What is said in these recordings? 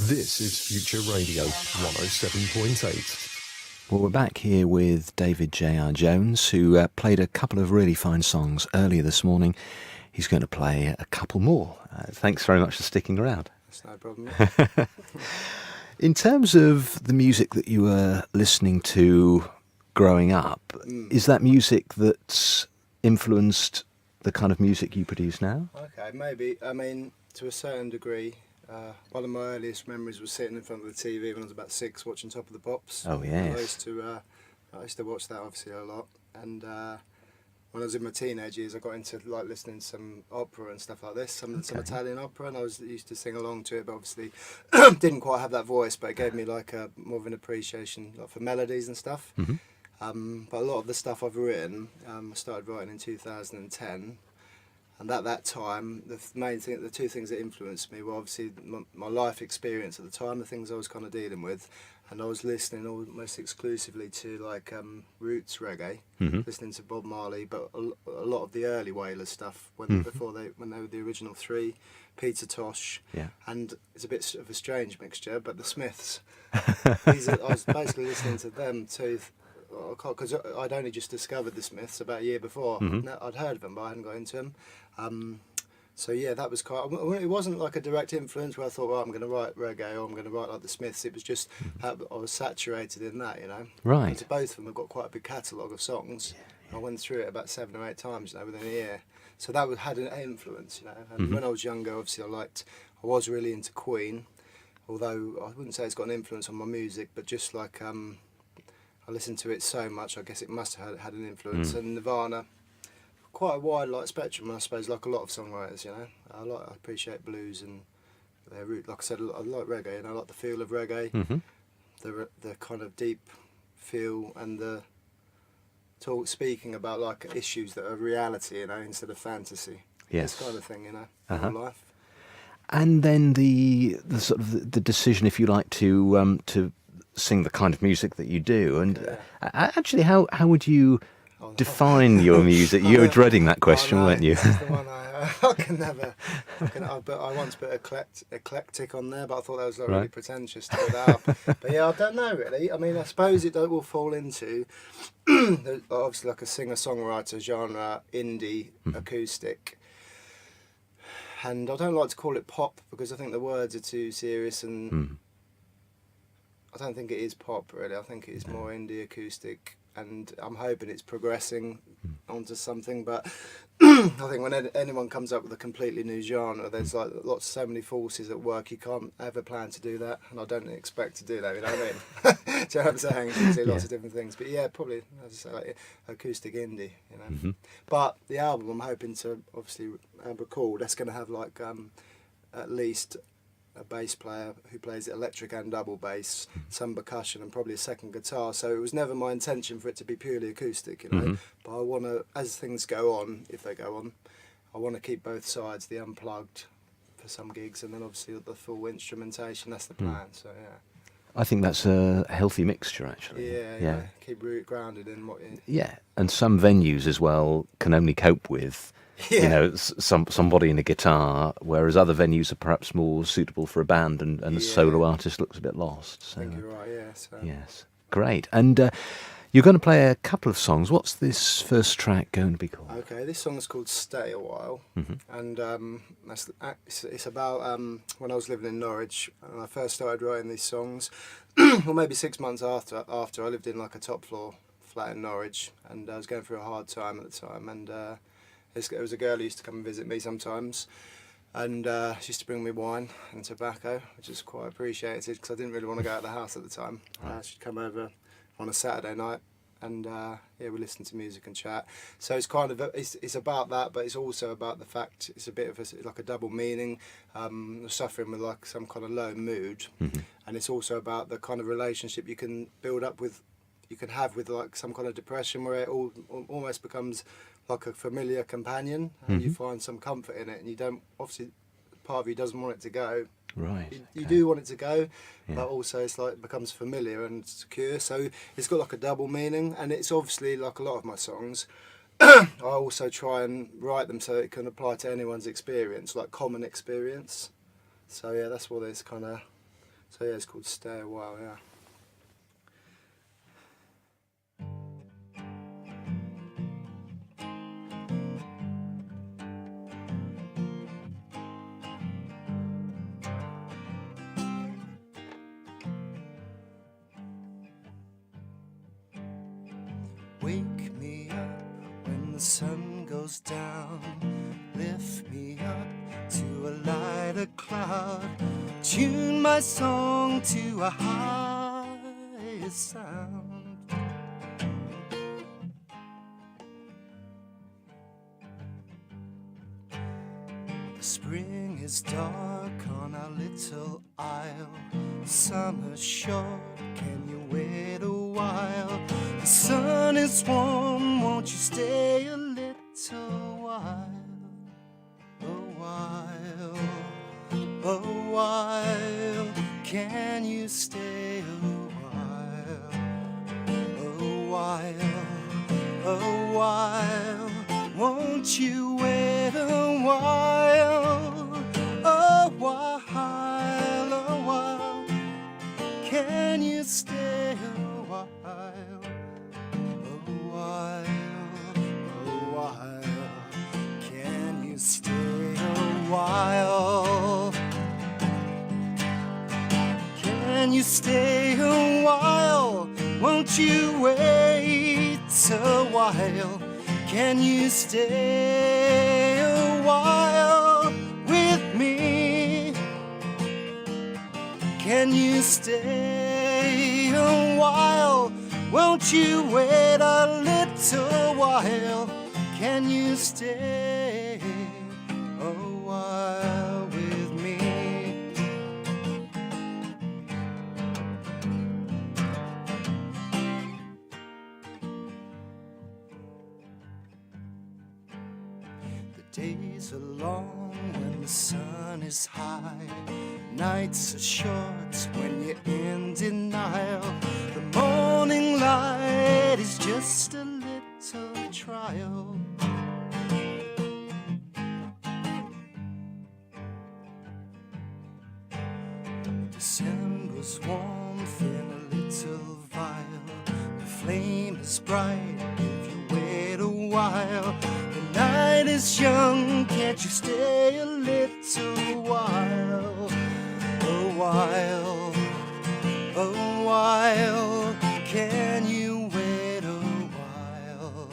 This is Future Radio 107.8. Well, we're back here with David J.R. Jones, who played a couple of really fine songs earlier this morning. He's going to play a couple more. Thanks very much for sticking around. That's no problem. In terms of the music that you were listening to growing up, is that music that's influenced the kind of music you produce now? Okay, maybe. I mean, to a certain degree. One of my earliest memories was sitting in front of the TV when I was about 6, watching Top of the Pops. Oh yes. I used to watch that obviously a lot. And when I was in my teenage years, I got into like listening to some opera and stuff like this, some Italian opera, and I used to sing along to it. But obviously, didn't quite have that voice, but it gave me like more of an appreciation like, for melodies and stuff. Mm-hmm. But a lot of the stuff I've written, I started writing in 2010. And at that time, the two things that influenced me were obviously my life experience at the time, the things I was kind of dealing with, and I was listening almost exclusively to like roots reggae, listening to Bob Marley, but a lot of the early Wailers stuff when they were the original three, Peter Tosh, and it's a bit of a strange mixture, but the Smiths. I was basically listening to them too. Because I'd only just discovered the Smiths about a year before. I'd heard of them, but I hadn't got into them. So yeah, that was quite. It wasn't like a direct influence where I thought, well, I'm going to write reggae or I'm going to write like the Smiths. It was just I was saturated in that, you know. Right. And both of them have got quite a big catalogue of songs. I went through it about 7 or 8 times, you know, within a year. So that had an influence, you know. And when I was younger, obviously, I was really into Queen, although I wouldn't say it's got an influence on my music, but just like. I listened to it so much, I guess it must have had an influence. And Nirvana, quite a wide spectrum, I suppose, like a lot of songwriters, you know. I appreciate blues and their root. Like I said, I like reggae, and I like the feel of reggae, the kind of deep feel, and the speaking about like issues that are reality, you know, instead of fantasy. Yes. This kind of thing, you know, in life. And then the sort of the decision, if you like, to sing the kind of music that you do, and actually, how would you define your music? You were dreading that question, weren't you? This is the one I can never. I once put eclectic on there, but I thought that was like really pretentious to put that up. But yeah, I don't know really. I mean, I suppose it will fall into obviously like a singer-songwriter genre, indie, acoustic. And I don't like to call it pop because I think the words are too serious and. I don't think it is pop really. I think it is more indie acoustic, and I'm hoping it's progressing onto something. But I think when anyone comes up with a completely new genre, there's like so many forces at work. You can't ever plan to do that, and I don't expect to do that. You know what I mean? Do you know what I'm saying? You can see lots of different things, but yeah, probably as I say, like acoustic indie. You know, but the album I'm hoping to obviously record. That's going to have like at least. A bass player who plays electric and double bass, some percussion, and probably a second guitar. So it was never my intention for it to be purely acoustic, you know. But I want to, as things go on, if they go on, I want to keep both sides, the unplugged for some gigs, and then obviously the full instrumentation. That's the plan. So yeah. I think that's a healthy mixture, actually. Yeah. Keep grounded in what. And some venues as well can only cope with. You know, somebody in a guitar, whereas other venues are perhaps more suitable for a band, and a solo artist looks a bit lost. So, I think you're right, yeah. So. Yes, great. And you're going to play a couple of songs. What's this first track going to be called? Okay, this song is called Stay a While, and it's about when I was living in Norwich, and I first started writing these songs, or maybe 6 months after I lived in like a top floor flat in Norwich, and I was going through a hard time at the time, and there was a girl who used to come and visit me sometimes, and she used to bring me wine and tobacco, which is quite appreciated because I didn't really want to go out of the house at the time. She'd come over on a Saturday night, and we listened to music and chat. So it's kind of it's about that, but it's also about the fact it's a bit of like a double meaning. Suffering with like some kind of low mood, and it's also about the kind of relationship you can build up with. You can have with like some kind of depression where it almost becomes like a familiar companion, and you find some comfort in it, and you don't, obviously part of you doesn't want it to go. Right. You do want it to go, but also it's like it becomes familiar and secure. So it's got like a double meaning, and it's obviously like a lot of my songs. I also try and write them so it can apply to anyone's experience, like common experience. So yeah, that's what this kind of So yeah, it's called Stay a While, yeah. Wake me up when the sun goes down. Lift me up to a lighter cloud. Tune my song to a higher sound. The spring is dark on our little isle. Summer's short, can you wait a while? The sun is warm, won't you stay a little while? A while, a while, can you stay a while? A while, a while, won't you wait a while? A while, a while, can you stay a while? A while, a while, can you stay a while? Can you stay a while? Won't you wait a while? Can you stay a while with me? Can you stay a while? Won't you wait a little while? Can you stay a while with me? The days are long when the sun is high. Nights are short when you're in denial. The morning light is just a little trial. December's warmth in a little vial. The flame is bright if you wait a while. The night is young, can't you stay a little while? A while, a while, can you wait a while?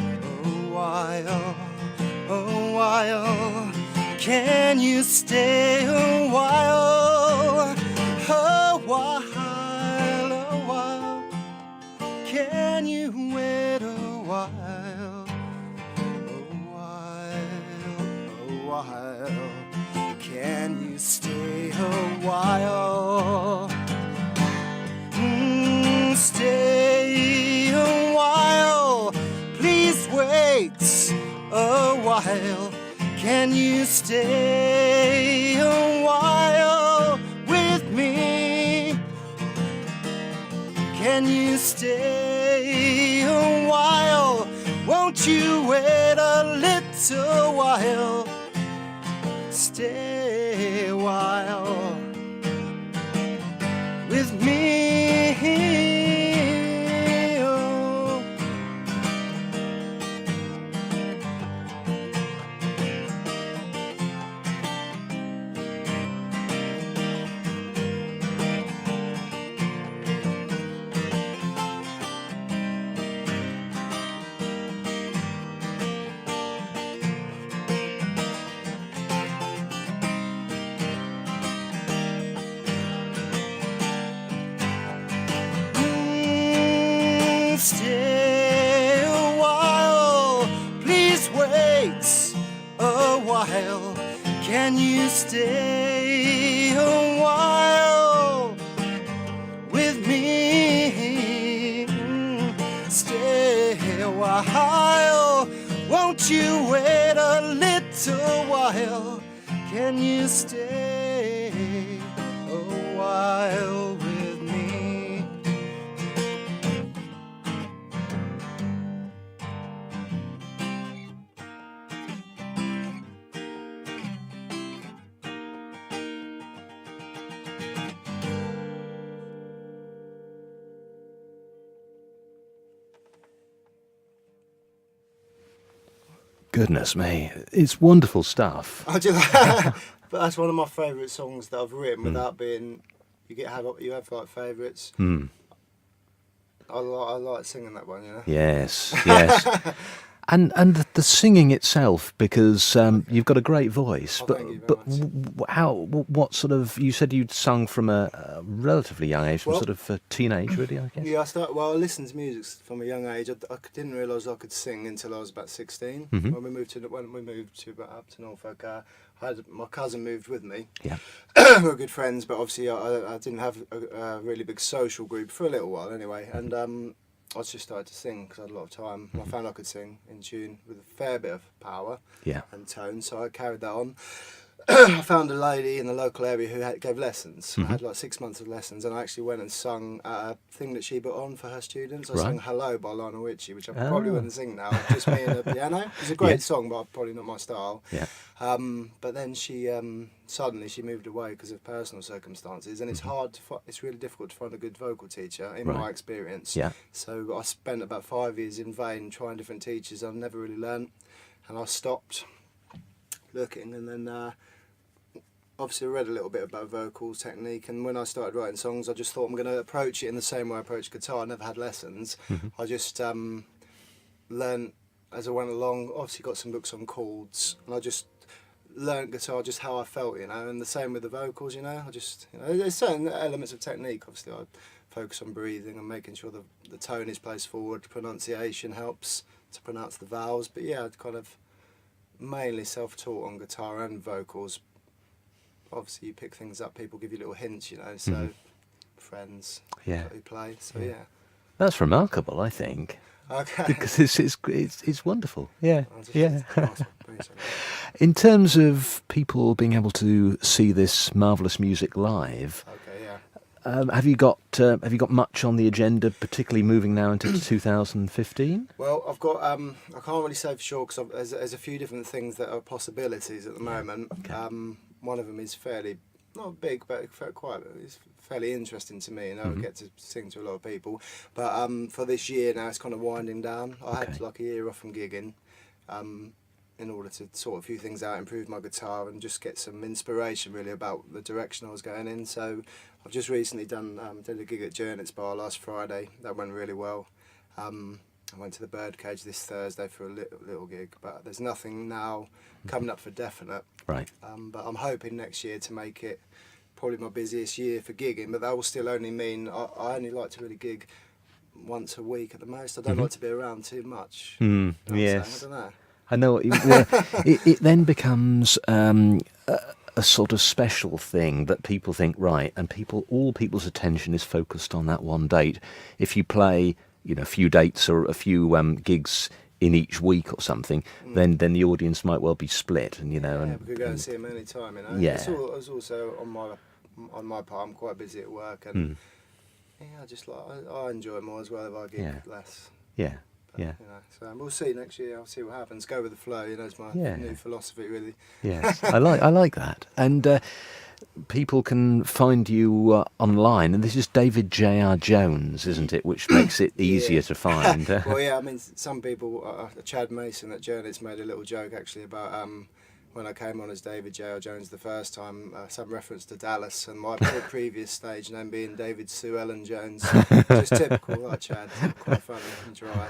A while, a while, can you stay a while? A while, a while, can you wait a while? A while, can you stay a while? Stay a while, please wait a while. Can you stay a while with me? Can you stay a while? Won't you wait a little while? Stay a while with me. Oh. Stay a while, please wait a while. Can you stay a while with me? Stay a while, won't you wait a little while? Can you stay a while with me? Goodness me, it's wonderful stuff. I do, but that's one of my favourite songs that I've written. Without being, you have like favourites. Hmm. I like singing that one, you know. Yes, yes. And the singing itself, because you've got a great voice, Oh, but thank you very but much. what sort of, you said you'd sung from a relatively young age, from Well, sort of teenage, really, I guess. Yeah, I listened to music from a young age. I didn't realise I could sing until I was about 16. Mhm. When we moved to up to Norfolk, my cousin moved with me. Yeah. We were good friends, but obviously I didn't have a really big social group for a little while anyway. And I just started to sing because I had a lot of time. I found I could sing in tune with a fair bit of power Yeah. and tone, so I carried that on. I found a lady in the local area who gave lessons. I had like 6 months of lessons, and I actually went and sung a thing that she put on for her students. I Right. sang "Hello" by Lionel Richie, which I Ah. probably wouldn't sing now. Just me and the piano. It's a great Yeah. song, but probably not my style. Yeah. But then she suddenly she moved away because of personal circumstances, and it's hard to it's really difficult to find a good vocal teacher in my Right. experience. Yeah. So I spent about 5 years in vain trying different teachers. I've never really learnt, and I stopped looking, and then. Obviously, I read a little bit about vocals technique, and when I started writing songs, I just thought I'm going to approach it in the same way I approach guitar. I never had lessons. I just learned as I went along. Obviously, got some books on chords, and I just learned guitar just how I felt, you know. And the same with the vocals, you know. I just, you know, there's certain elements of technique. Obviously, I focus on breathing and making sure the tone is placed forward. Pronunciation helps to pronounce the vowels. But yeah, I'd kind of mainly self-taught on guitar and vocals. Obviously, you pick things up, people give you little hints, you know, so friends Yeah. who play, so yeah. That's remarkable, I think, Okay. because it's wonderful. Yeah. I'll just Yeah. ask, appreciate it. In terms of people being able to see this marvelous music live, Okay, yeah. have you got much on the agenda, particularly moving now into 2015? Well, I've got, I can't really say for sure because there's a few different things that are possibilities at the moment. Okay. One of them is fairly, not big, but it's fairly interesting to me, and I would get to sing to a lot of people. But for this year now, it's kind of winding down. I had Okay. like a year off from gigging in order to sort a few things out, improve my guitar, and just get some inspiration really about the direction I was going in. So I've just recently did a gig at Journey's Bar last Friday. That went really well. I went to the Birdcage this Thursday for a little gig, but there's nothing now coming up for definite. Right. But I'm hoping next year to make it probably my busiest year for gigging, but that will still only mean I only like to really gig once a week at the most. I don't like to be around too much. You know what I'm Yes. saying? I don't know. I know. It then becomes a sort of special thing that people think, right, and all people's attention is focused on that one date. If you play, you know, a few dates or a few gigs in each week or something, then the audience might well be split, and you know, Yeah, and we could go and see him any time, you know. Yeah. It's also on my part. I'm quite busy at work, and yeah, I just like I enjoy it more as well if I gig Yeah. less. yeah, But, yeah, You know, so we'll see next year. I'll see what happens. Go with the flow. You know, it's my Yeah. new philosophy, really. yes. I like that, and people can find you online, and this is David J.R. Jones, isn't it? Which makes it easier Yeah. to find. Well, yeah. I mean, some people. Chad Mason at Journeys made a little joke actually about when I came on as David J.R. Jones the first time. Some reference to Dallas and my previous stage name being David Sue Ellen Jones. Just typical, like Chad. Quite funny and dry.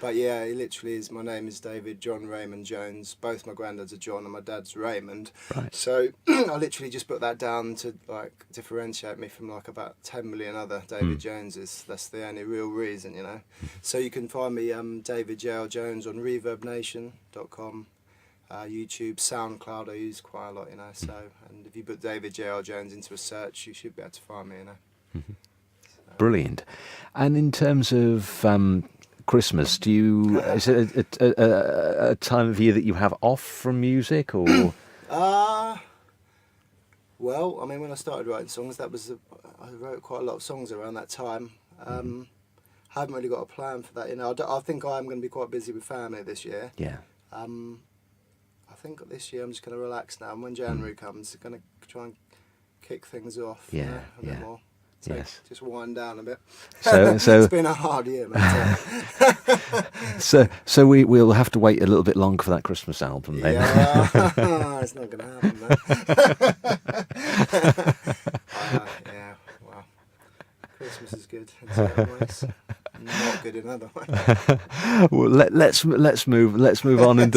But yeah, it literally is. My name is David John Raymond Jones. Both my granddads are John and my dad's Raymond. Right. So I literally just put that down to like differentiate me from like about 10 million other David Joneses. That's the only real reason, you know. So you can find me David J.L. Jones on ReverbNation.com, YouTube, SoundCloud. I use quite a lot, you know. So and if you put David J.L. Jones into a search, you should be able to find me, you know. Brilliant. And in terms of Christmas, is it a time of year that you have off from music, or? Well, I mean, when I started writing songs, I wrote quite a lot of songs around that time. Haven't really got a plan for that, you know. I think I am going to be quite busy with family this year. Yeah. I think this year I'm just going to relax now, and when January comes, I'm going to try and kick things off. Yeah, you know, a yeah. bit more. Yes. Just wind down a bit. So It's been a hard year, mate. so we'll have to wait a little bit longer for that Christmas album then. Yeah, it's not going to happen, mate. Yeah, well, Christmas is good in certain ways, not good in other ways. Well, let's move on and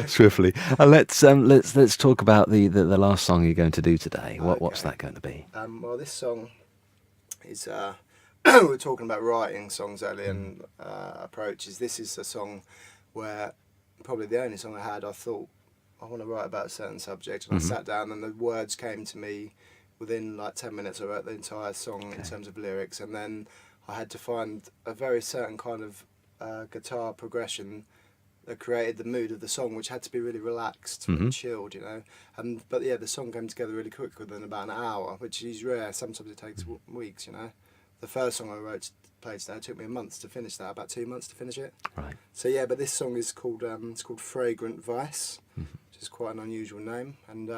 swiftly. And let's talk about the last song you're going to do today. What's that going to be? Well, this song is we were talking about writing songs earlier and approaches. This is a song where probably the only song I had. I thought I want to write about a certain subject, and I sat down and the words came to me within like 10 minutes. I wrote the entire song in terms of lyrics, and then I had to find a very certain kind of guitar progression that created the mood of the song, which had to be really relaxed and chilled, you know. But yeah, the song came together really quick within about an hour, which is rare. Sometimes it takes weeks, you know. The first song I played today, it took me a month to finish that, about 2 months to finish it. Right. So yeah, but this song is called Fragrant Vice, which is quite an unusual name, and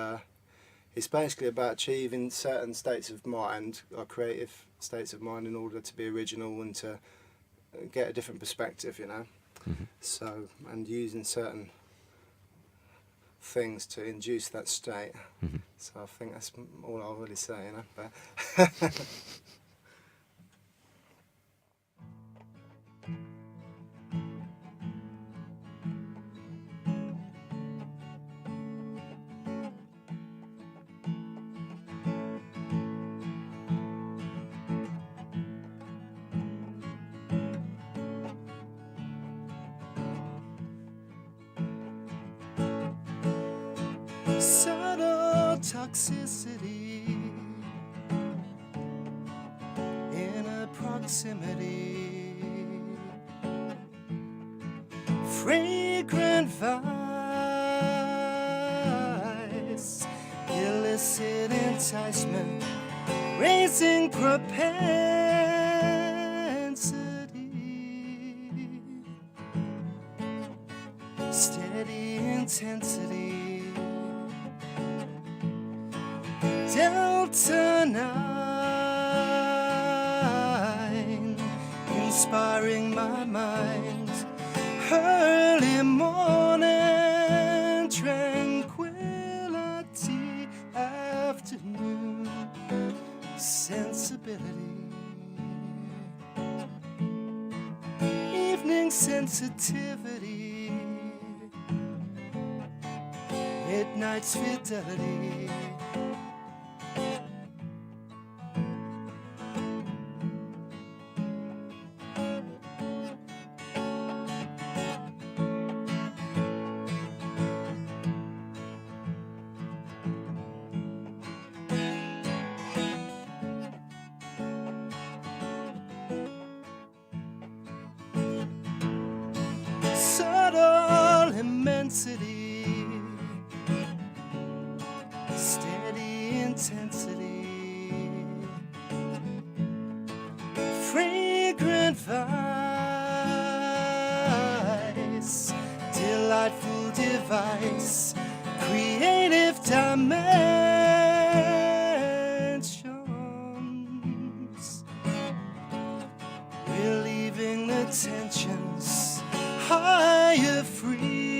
it's basically about achieving certain states of mind, or creative states of mind, in order to be original and to get a different perspective, you know. So, and using certain things to induce that state. So I think that's all I'll really say, you know. But subtle toxicity in a proximity, fragrant vice, illicit enticement, raising propensity, steady intensity. Delta 9, inspiring my mind. Early morning tranquility, afternoon sensibility, evening sensitivity, midnight's fidelity. Subtle immensity, steady intensity, fragrant vice, delightful device, creative dimensions, relieving the tensions, higher frequencies,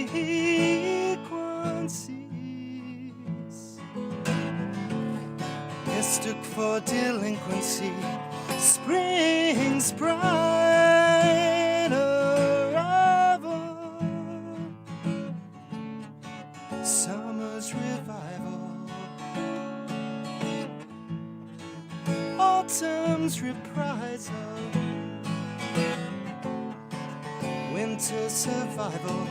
mistook for delinquency, spring's bright arrival, summer's revival, autumn's reprisal, winter survival.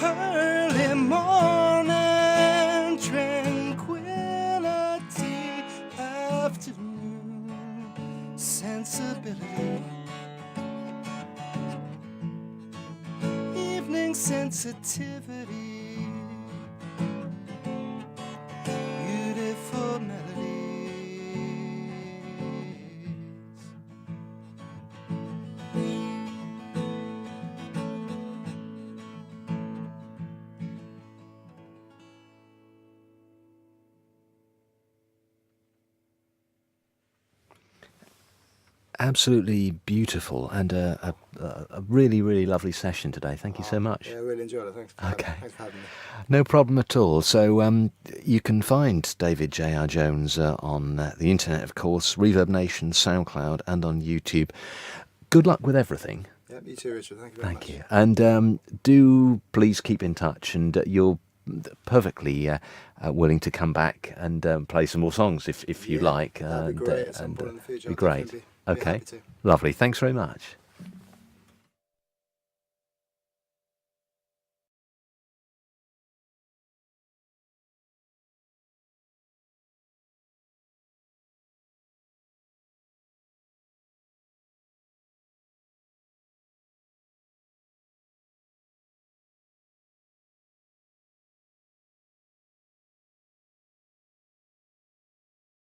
Early morning tranquility, afternoon sensibility, evening sensitivity, absolutely beautiful and a really, really lovely session today. Thank you so much. Yeah, I really enjoyed it. Thanks for having me. No problem at all. So you can find David J.R. Jones on the internet, of course, Reverb Nation, SoundCloud, and on YouTube. Good luck with everything. Yeah, you too, Richard. Thank you very much. Thank you. And do please keep in touch, and you're perfectly willing to come back and play some more songs if you like. That'd be great at some point in the future. Be I'll great. definitely be Okay. happy to. Lovely. Thanks very much.